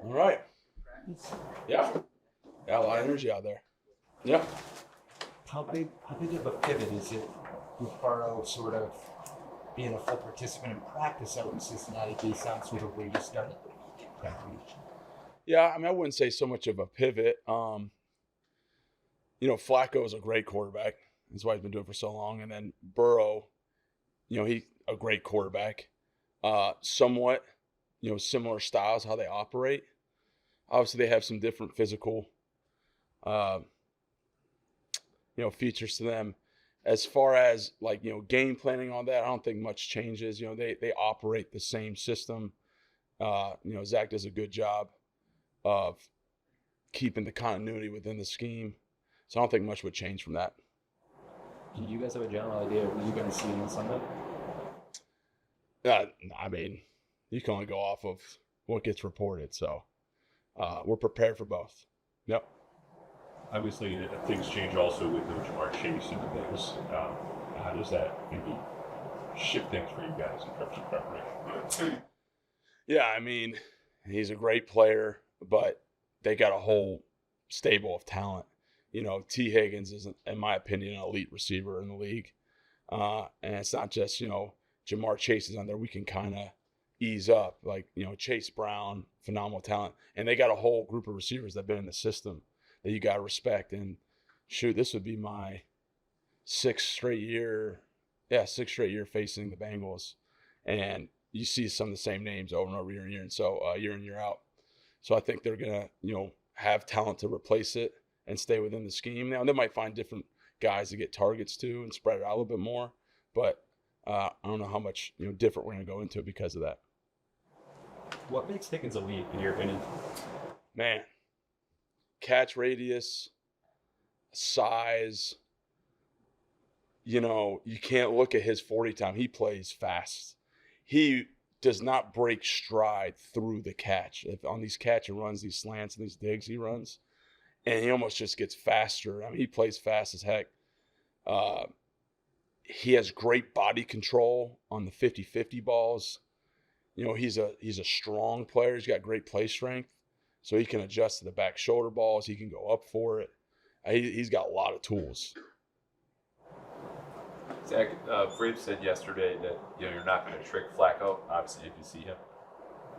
All right. Yeah. Yeah, a lot of energy out there. Yeah. How big of a pivot is it with Burrow sort of being a full participant in practice out in Cincinnati based on sort of where you started that week? Yeah, I mean, I wouldn't say so much of a pivot. Flacco is a great quarterback. That's why he's been doing it for so long. And then Burrow, he a great quarterback. Somewhat, similar styles, how they operate. Obviously, they have some different physical, uh, features to them. As far as like, game planning on that, I don't think much changes. They operate the same system. Zach does a good job of keeping the continuity within the scheme. So I don't think much would change from that. Do you guys have a general idea of who you're going to see on Sunday? I mean, you can only go off of what gets reported. So we're prepared for both. Yep. Obviously, things change also with Jamar Chase and the Bengals. How does that maybe shift things for you guys in terms of preparation? Yeah, I mean, he's a great player, but they got a whole stable of talent. T. Higgins is, in my opinion, an elite receiver in the league. And it's not just, Jamar Chase is on there. We can kind of ease up. Like, Chase Brown, phenomenal talent. And they got a whole group of receivers that have been in the system that you got to respect. And shoot, this would be my sixth straight year facing the Bengals. And you see some of the same names over and over year in, year out. So I think they're going to, have talent to replace it and stay within the scheme. Now, they might find different guys to get targets to and spread it out a little bit more. But I don't know how much, different we're going to go into it because of that. What makes Higgins elite, in your opinion? Man, catch radius, size. You can't look at his 40 time. He plays fast. He does not break stride through the catch. On these catch and runs, these slants and these digs he runs, and he almost just gets faster. I mean, he plays fast as heck. He has great body control on the 50-50 balls. He's a strong player. He's got great play strength, so he can adjust to the back shoulder balls. He can go up for it. He's got a lot of tools. Zach, Vrabel said yesterday that you're not going to trick Flacco. Obviously, if you see him,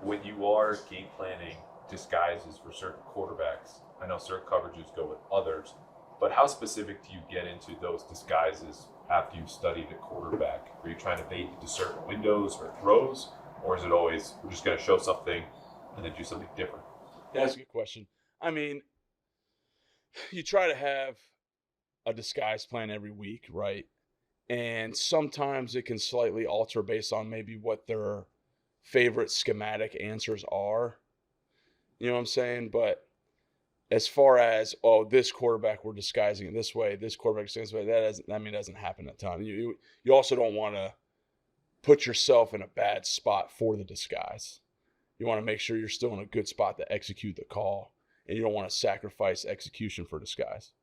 when you are game planning disguises for certain quarterbacks, I know certain coverages go with others, but how specific do you get into those disguises after you've studied a quarterback? Are you trying to bait into certain windows or throws, or is it always we're just going to show something and then do something different? That's a good question. I mean, you try to have a disguise plan every week, right? And sometimes it can slightly alter based on maybe what their favorite schematic answers are. You know what I'm saying? But as far as, this quarterback, we're disguising it this way, this quarterback is this way, doesn't happen a ton. You also don't want to put yourself in a bad spot for the disguise. You want to make sure you're still in a good spot to execute the call, and you don't want to sacrifice execution for disguise.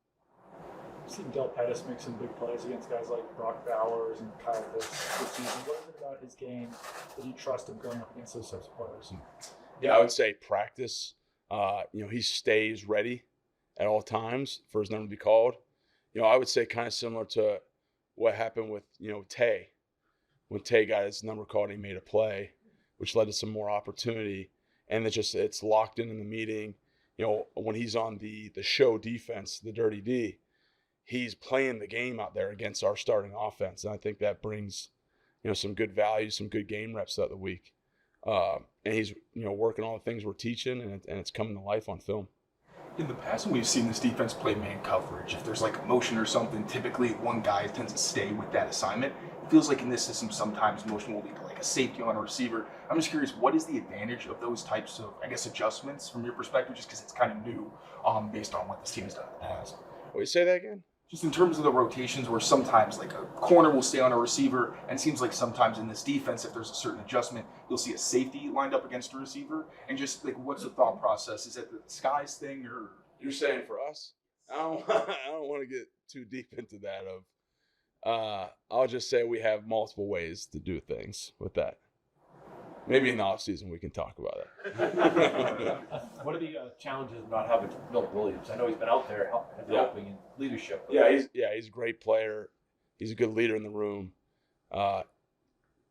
I've seen Del Pettis make some big plays against guys like Brock Bowers and Kyle Pitts this season. What is it about his game that you trust him going up against those types of players? Yeah, I would say practice. He stays ready at all times for his number to be called. I would say kind of similar to what happened with, Tay. When Tay got his number called, he made a play, which led to some more opportunity. And it's locked in the meeting. When he's on the show defense, the dirty D, he's playing the game out there against our starting offense. And I think that brings, some good value, some good game reps throughout the week. And he's, working all the things we're teaching, and it's coming to life on film. In the past, when we've seen this defense play man coverage, if there's like a motion or something, typically one guy tends to stay with that assignment. It feels like in this system, sometimes motion will be like a safety on a receiver. I'm just curious, what is the advantage of those types of, adjustments from your perspective, just because it's kind of new based on what this team has done in the past? Wait, say that again? Just in terms of the rotations where sometimes like a corner will stay on a receiver, and it seems like sometimes in this defense, if there's a certain adjustment, you'll see a safety lined up against a receiver. And just like, what's the thought process? Is that the disguise thing, or? You're saying for us? I don't want to get too deep into that. I'll just say we have multiple ways to do things with that. Maybe in the off season we can talk about it. challenges of not having Milton Williams? I know he's been out there helping in leadership. But He's a great player. He's a good leader in the room.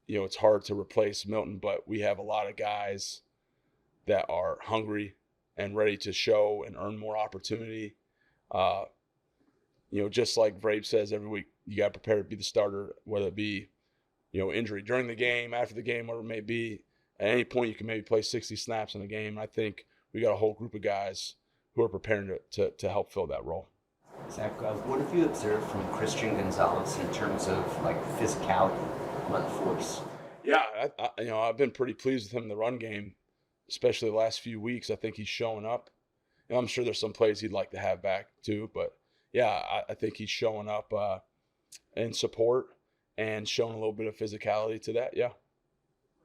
It's hard to replace Milton, but we have a lot of guys that are hungry and ready to show and earn more opportunity. Just like Vrabe says every week, you got to prepare to be the starter, whether it be, injury during the game, after the game, whatever it may be. At any point, you can maybe play 60 snaps in a game. I think we got a whole group of guys who are preparing to help fill that role. Zach, what have you observed from Christian Gonzalez in terms of physicality on the force? Yeah, I've been pretty pleased with him in the run game, especially the last few weeks. I think he's showing up. I'm sure there's some plays he'd like to have back too, but yeah, I think he's showing up in support and showing a little bit of physicality to that. Yeah.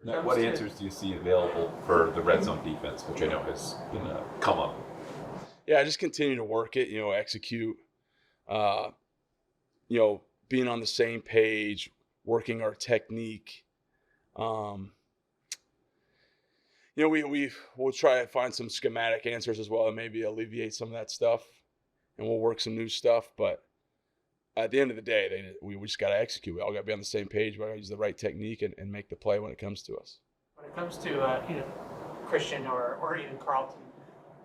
Now, what answers do you see available for the red zone defense, which I know has been a come up? Yeah, just continue to work it. Execute. Being on the same page, working our technique. We'll try to find some schematic answers as well and maybe alleviate some of that stuff, and we'll work some new stuff. But at the end of the day, we just got to execute. We all got to be on the same page. We got to use the right technique and make the play when it comes to us. When it comes to Christian or even Carlton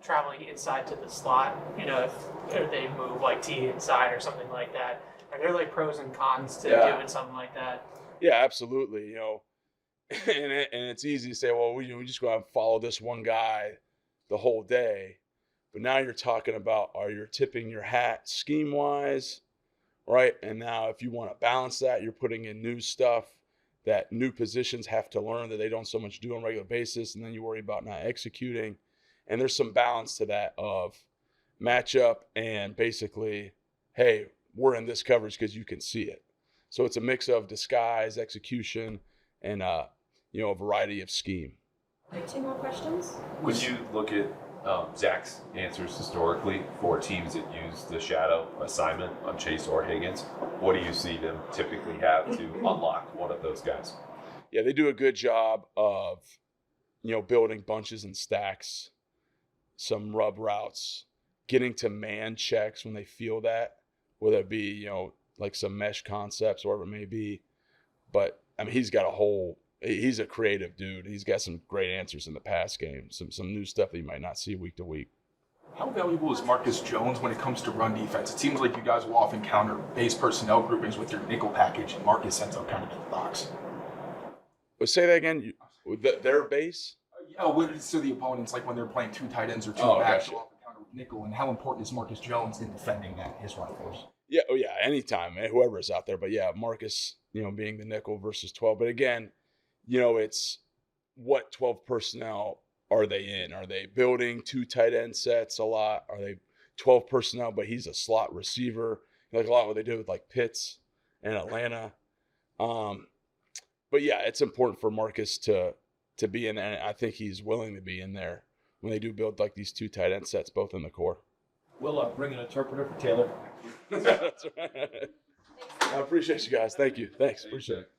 traveling inside to the slot, if they move T inside or something like that, are there pros and cons to doing something like that? Yeah, absolutely. And it's easy to say, well, we just go out and follow this one guy the whole day. But now you're talking about, you're tipping your hat scheme-wise, right? And now if you want to balance that, you're putting in new stuff that new positions have to learn that they don't so much do on a regular basis, and then you worry about not executing. And there's some balance to that of matchup and basically, hey, we're in this coverage because you can see it. So it's a mix of disguise, execution, and a variety of scheme. Two more questions. When you look at Zach's answers historically for teams that use the shadow assignment on Chase or Higgins, what do you see them typically have to unlock one of those guys? Yeah, they do a good job of, building bunches and stacks, some rub routes, getting to man checks when they feel that, whether it be, some mesh concepts or whatever it may be. But, he's a creative dude. He's got some great answers in the pass game, some new stuff that you might not see week to week. How valuable is Marcus Jones when it comes to run defense? It seems like you guys will often counter base personnel groupings with your nickel package, and Marcus ends up kind of in the box. But say that again. Their base? So the opponents, when they're playing two tight ends or two backs, will often counter with nickel. And how important is Marcus Jones in defending his run force? Yeah, anytime, whoever is out there. But yeah, Marcus, being the nickel versus 12. But again, it's what 12 personnel are they in? Are they building two tight end sets a lot? Are they 12 personnel, but he's a slot receiver? A lot of what they do with Pitts and Atlanta. But yeah, it's important for Marcus to be in there. And I think he's willing to be in there when they do build these two tight end sets, both in the core. We'll bring an interpreter for Taylor. That's right. I appreciate you guys. Thank you. Thanks. Appreciate it.